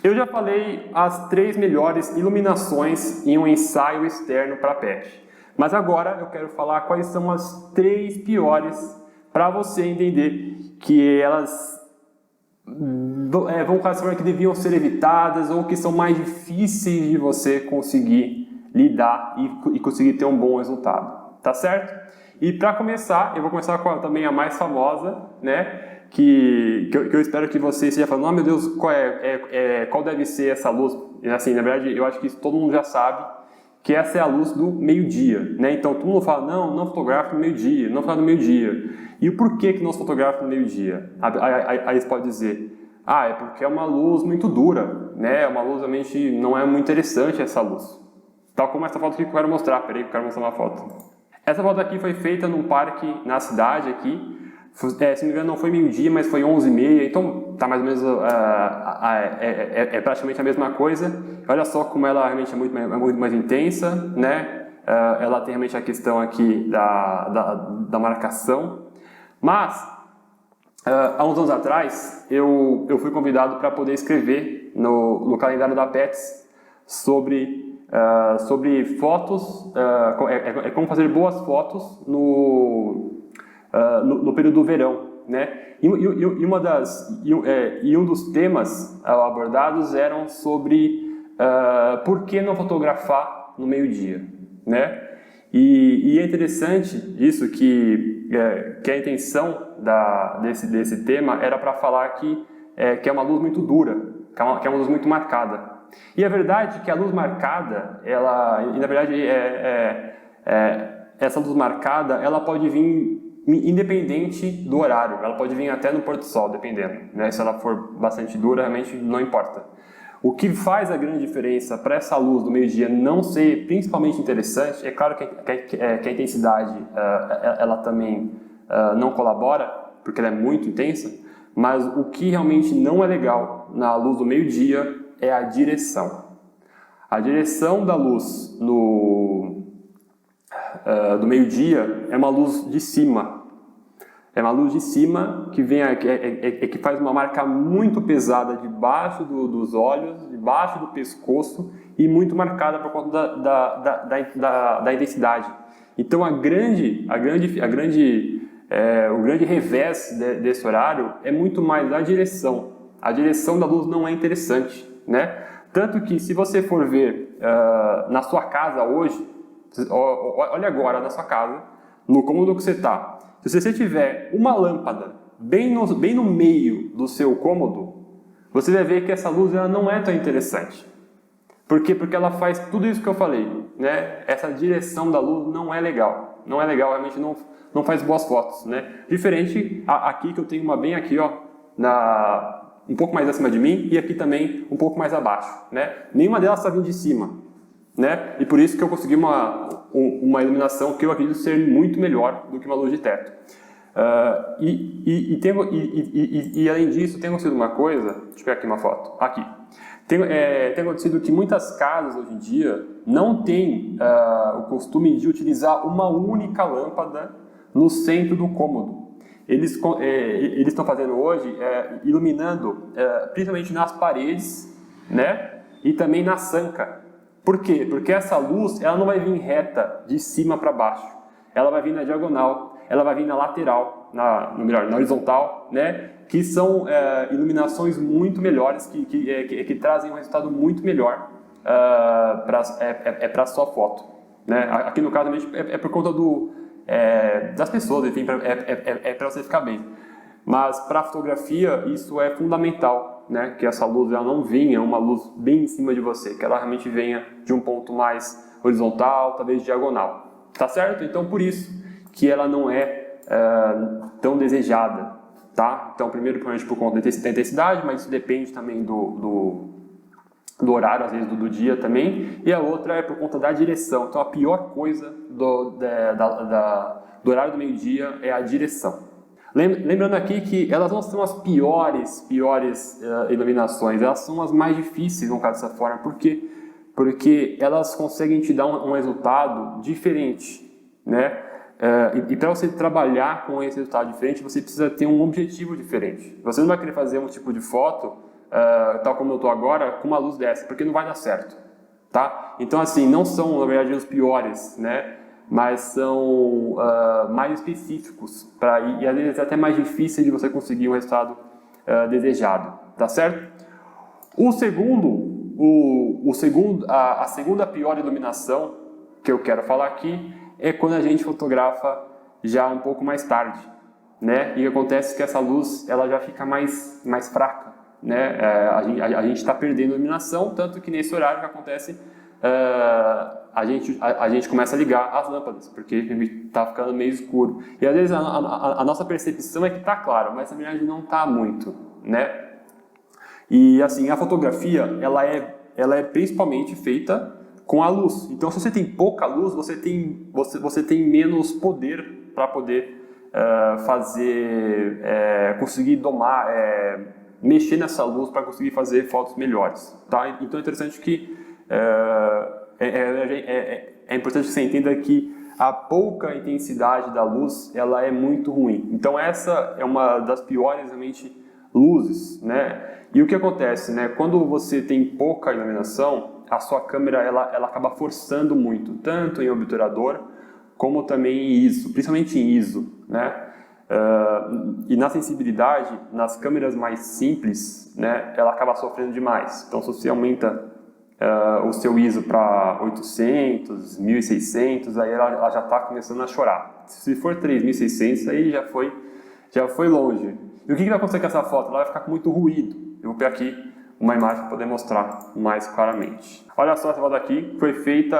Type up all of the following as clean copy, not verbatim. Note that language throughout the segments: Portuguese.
Eu já falei as 3 melhores iluminações em um ensaio externo para PET. Mas agora eu quero falar quais são as 3 piores para você entender que elas vão classificar que deviam ser evitadas ou que são mais difíceis de você conseguir lidar e conseguir ter um bom resultado. Tá certo? E para começar, eu vou começar com também a mais famosa, né? Que eu espero que você esteja falando, oh meu Deus, qual deve ser essa luz? E, assim, na verdade, eu acho que isso todo mundo já sabe, que essa é a luz do meio-dia, né? Então todo mundo fala, não fotografa no meio-dia, não fala no meio-dia. E o porquê que não se fotografa no meio-dia? Aí você pode dizer, é porque é uma luz muito dura, né? É uma luz realmente não é muito interessante essa luz. Tal como essa foto aqui que eu quero mostrar, peraí que eu quero mostrar uma foto. Essa foto aqui foi feita num parque na cidade aqui, se não me engano não foi meio-dia, mas foi 11h30, então tá mais ou menos, praticamente a mesma coisa. Olha só como ela realmente é muito mais intensa, né? Ela tem realmente a questão aqui da marcação. Mas, há uns anos atrás, eu fui convidado para poder escrever no calendário da PETS sobre fotos, como fazer boas fotos no período do verão, né? E um dos temas abordados eram sobre por que não fotografar no meio-dia, né? E é interessante isso que a intenção desse tema era para falar que é uma luz muito dura, que é uma luz muito marcada. E a verdade é que a luz marcada, na verdade, essa luz marcada, ela pode vir independente do horário, ela pode vir até no pôr do sol, dependendo, né? Se ela for bastante dura, realmente não importa. O que faz a grande diferença para essa luz do meio-dia não ser principalmente interessante, é claro que a intensidade ela também não colabora, porque ela é muito intensa, mas o que realmente não é legal na luz do meio-dia é a direção. A direção da luz do meio-dia é uma luz de cima. É uma luz de cima que que faz uma marca muito pesada debaixo dos olhos, debaixo do pescoço e muito marcada por conta da intensidade. Então o grande revés desse horário é muito mais a direção. A direção da luz não é interessante, né? Tanto que se você for ver na sua casa hoje, olha agora na sua casa, no cômodo que você está. Se você tiver uma lâmpada bem no meio do seu cômodo, você vai ver que essa luz ela não é tão interessante. Por quê? Porque ela faz tudo isso que eu falei, né? Essa direção da luz não é legal. Não é legal, realmente não faz boas fotos, né? Diferente aqui que eu tenho uma bem aqui, ó, um pouco mais acima de mim e aqui também um pouco mais abaixo, né? Nenhuma delas está vindo de cima, né? E por isso que eu consegui uma iluminação que eu acredito ser muito melhor do que uma luz de teto. E além disso, tem acontecido uma coisa, deixa eu pegar aqui uma foto, aqui. Tem acontecido que muitas casas hoje em dia não têm o costume de utilizar uma única lâmpada no centro do cômodo. Eles estão fazendo hoje, iluminando principalmente nas paredes, né? E também na sanca. Por quê? Porque essa luz ela não vai vir reta de cima para baixo. Ela vai vir na diagonal, ela vai vir na lateral, na horizontal, né? Que são iluminações muito melhores, que trazem um resultado muito melhor para a sua foto, né? Aqui no caso é por conta das pessoas, enfim, para você ficar bem. Mas para a fotografia isso é fundamental, né? Que essa luz ela não venha uma luz bem em cima de você, que ela realmente venha de um ponto mais horizontal, talvez diagonal. Tá certo? Então por isso que ela não é tão desejada, tá? Então primeiro por conta da intensidade, mas isso depende também do horário, às vezes do dia também, e a outra é por conta da direção. Então a pior coisa do horário do meio-dia é a direção. Lembrando aqui que elas não são as piores iluminações, elas são as mais difíceis, no caso dessa forma, porque elas conseguem te dar um resultado diferente, né? E para você trabalhar com esse resultado diferente, você precisa ter um objetivo diferente. Você não vai querer fazer um tipo de foto tal como eu estou agora, com uma luz dessa, porque não vai dar certo, tá? Então, assim, não são, na verdade, os piores, né? Mas são mais específicos e às vezes até mais difíceis de você conseguir um resultado desejado, tá certo? A segunda pior iluminação que eu quero falar aqui é quando a gente fotografa já um pouco mais tarde, né? E acontece que essa luz ela já fica mais fraca, né? A gente está perdendo iluminação, tanto que nesse horário que acontece a gente começa a ligar as lâmpadas, porque está ficando meio escuro. E às vezes a nossa percepção é que está claro, mas na verdade não está muito, né? E assim, a fotografia ela é principalmente feita com a luz. Então, se você tem pouca luz, você tem menos poder para poder conseguir domar, mexer nessa luz para conseguir fazer fotos melhores, tá? Então, é interessante que é importante que você entenda que a pouca intensidade da luz ela é muito ruim. Então, essa é uma das piores realmente luzes, né? E o que acontece, né? Quando você tem pouca iluminação, a sua câmera ela acaba forçando muito, tanto em obturador como também em ISO, principalmente em ISO, né? E na sensibilidade, nas câmeras mais simples, né? Ela acaba sofrendo demais. Então, se você aumenta o seu ISO para 800, 1600, aí ela já está começando a chorar. Se for 3600, aí já foi longe. E o que vai acontecer com essa foto? Ela vai ficar com muito ruído. Eu vou pegar aqui uma imagem para poder mostrar mais claramente. Olha só essa foto aqui, foi feita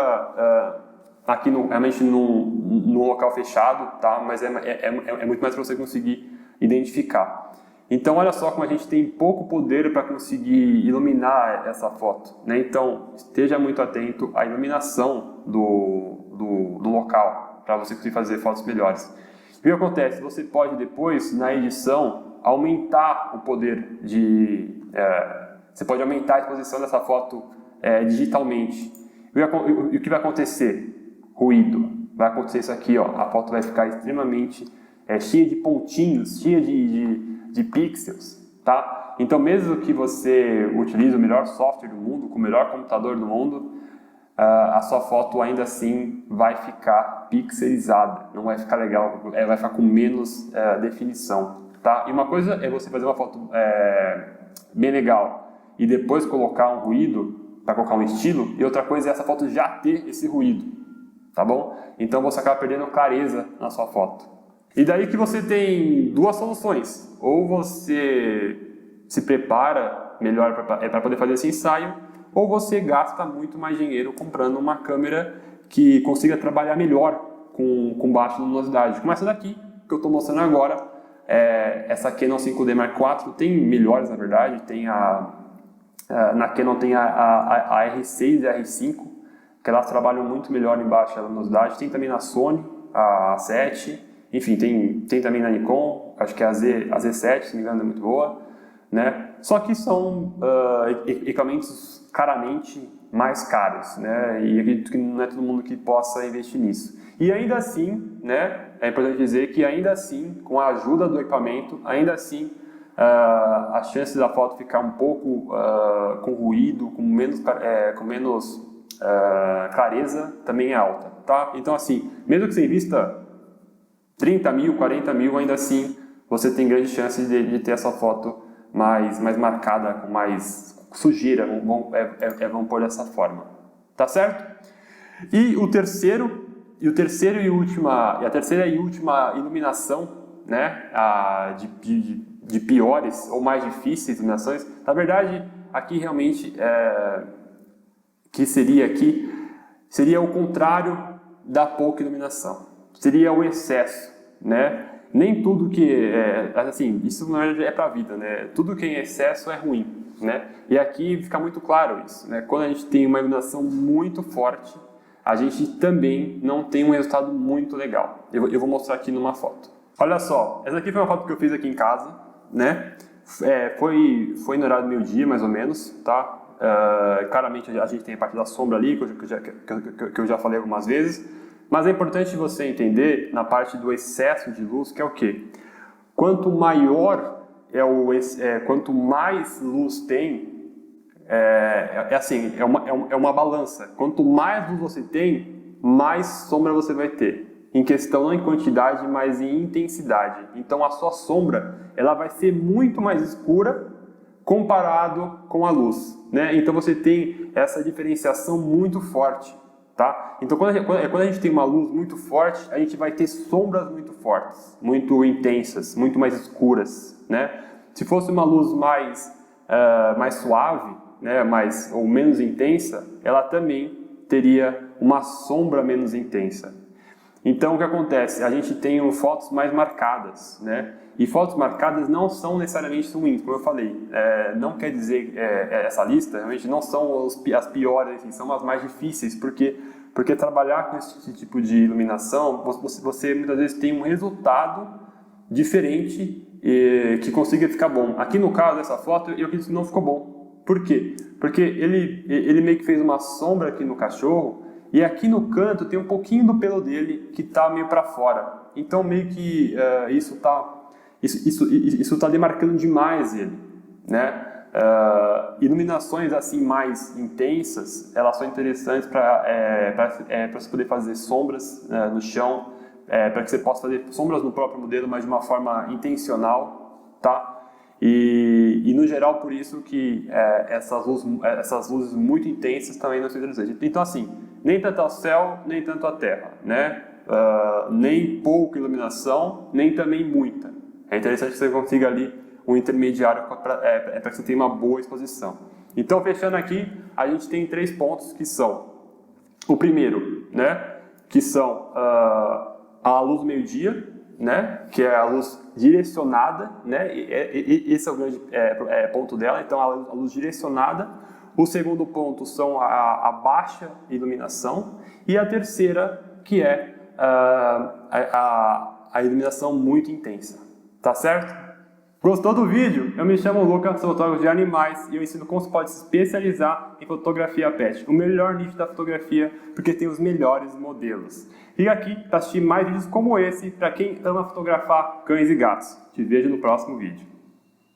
aqui realmente num local fechado, tá? Mas é muito mais para você conseguir identificar. Então olha só como a gente tem pouco poder para conseguir iluminar essa foto, né? Então esteja muito atento à iluminação do local para você conseguir fazer fotos melhores. O que acontece? Você pode depois, na edição, aumentar o poder você pode aumentar a exposição dessa foto digitalmente. E o que vai acontecer? Ruído. Vai acontecer isso aqui, ó. A foto vai ficar extremamente cheia de pontinhos, cheia de pixels, tá? Então, mesmo que você utilize o melhor software do mundo, com o melhor computador do mundo, a sua foto ainda assim vai ficar pixelizada. Não vai ficar legal, vai ficar com menos definição. Tá? E uma coisa é você fazer uma foto bem legal e depois colocar um ruído para colocar um estilo, e outra coisa é essa foto já ter esse ruído, tá bom? Então você acaba perdendo clareza na sua foto. E daí que você tem duas soluções: ou você se prepara melhor para poder fazer esse ensaio, ou você gasta muito mais dinheiro comprando uma câmera que consiga trabalhar melhor com baixa luminosidade, como essa daqui que eu estou mostrando agora. Essa Canon 5D Mark IV tem melhores, na verdade. Na Canon tem a R6 e a R5, que elas trabalham muito melhor em baixa luminosidade. Tem também na Sony a A7, enfim, tem também na Nikon, acho que a Z7, se não me engano, é muito boa, né? Só que são equipamentos claramente mais caros, né? E acredito que não é todo mundo que possa investir nisso. E ainda assim, né, é importante dizer que ainda assim, com a ajuda do equipamento, ainda assim a chance da foto ficar um pouco com ruído, com menos clareza, também é alta, tá? Então assim, mesmo que você invista 30 mil, 40 mil, ainda assim você tem grande chance de ter essa foto mais marcada, com mais sujeira, vamos pôr dessa forma, tá certo? E a terceira e última iluminação, né, de piores ou mais difíceis iluminações, na verdade, aqui realmente seria o contrário da pouca iluminação, seria o excesso, né? Nem tudo que assim, isso na verdade é para a vida, né? Tudo que é em excesso é ruim, né? E aqui fica muito claro isso, né? Quando a gente tem uma iluminação muito forte, a gente também não tem um resultado muito legal. Eu vou mostrar aqui numa foto. Olha só, essa aqui foi uma foto que eu fiz aqui em casa, né? Foi no horário do meio-dia, mais ou menos, tá? Claramente a gente tem a parte da sombra ali, que eu já falei algumas vezes, mas é importante você entender na parte do excesso de luz, que é o quê? Quanto maior quanto mais luz tem, é uma balança. Quanto mais luz você tem, mais sombra você vai ter. Em questão não em quantidade, mas em intensidade. Então a sua sombra ela vai ser muito mais escura comparado com a luz, né? Então você tem essa diferenciação muito forte, tá? Então quando a gente tem uma luz muito forte, a gente vai ter sombras muito fortes, muito intensas, muito mais escuras, né? Se fosse uma luz mais suave, né, ou menos intensa, ela também teria uma sombra menos intensa. Então, o que acontece? A gente tem fotos mais marcadas, né? E fotos marcadas não são necessariamente ruins, como eu falei. Não quer dizer, essa lista realmente não são as piores, assim, são as mais difíceis, porque trabalhar com esse tipo de iluminação, você muitas vezes tem um resultado diferente que consiga ficar bom. Aqui no caso dessa foto, eu acredito que não ficou bom. Por quê? Porque ele meio que fez uma sombra aqui no cachorro, e aqui no canto tem um pouquinho do pelo dele que está meio para fora. Então meio que isso tá demarcando demais ele, né? Iluminações assim mais intensas, elas são interessantes para você poder fazer sombras no chão, para que você possa fazer sombras no próprio modelo, mas de uma forma intencional, tá? E no geral por isso que essas luzes muito intensas também não são interessantes. Então assim, nem tanto ao céu, nem tanto à terra, né? Nem pouca iluminação, nem também muita. É interessante que você consiga ali um intermediário para que você tenha uma boa exposição. Então, fechando aqui, a gente tem 3 pontos que são: o primeiro, né? Que são a luz do meio-dia, né? Que é a luz direcionada, né? Esse é o grande ponto dela. Então, a luz direcionada. O segundo ponto são a baixa iluminação. E a terceira, que é a iluminação muito intensa. Tá certo? Gostou do vídeo? Eu me chamo Lucas, sou fotógrafo de animais e eu ensino como você pode se especializar em fotografia pet. O melhor nicho da fotografia, porque tem os melhores modelos. Fica aqui para assistir mais vídeos como esse, para quem ama fotografar cães e gatos. Te vejo no próximo vídeo.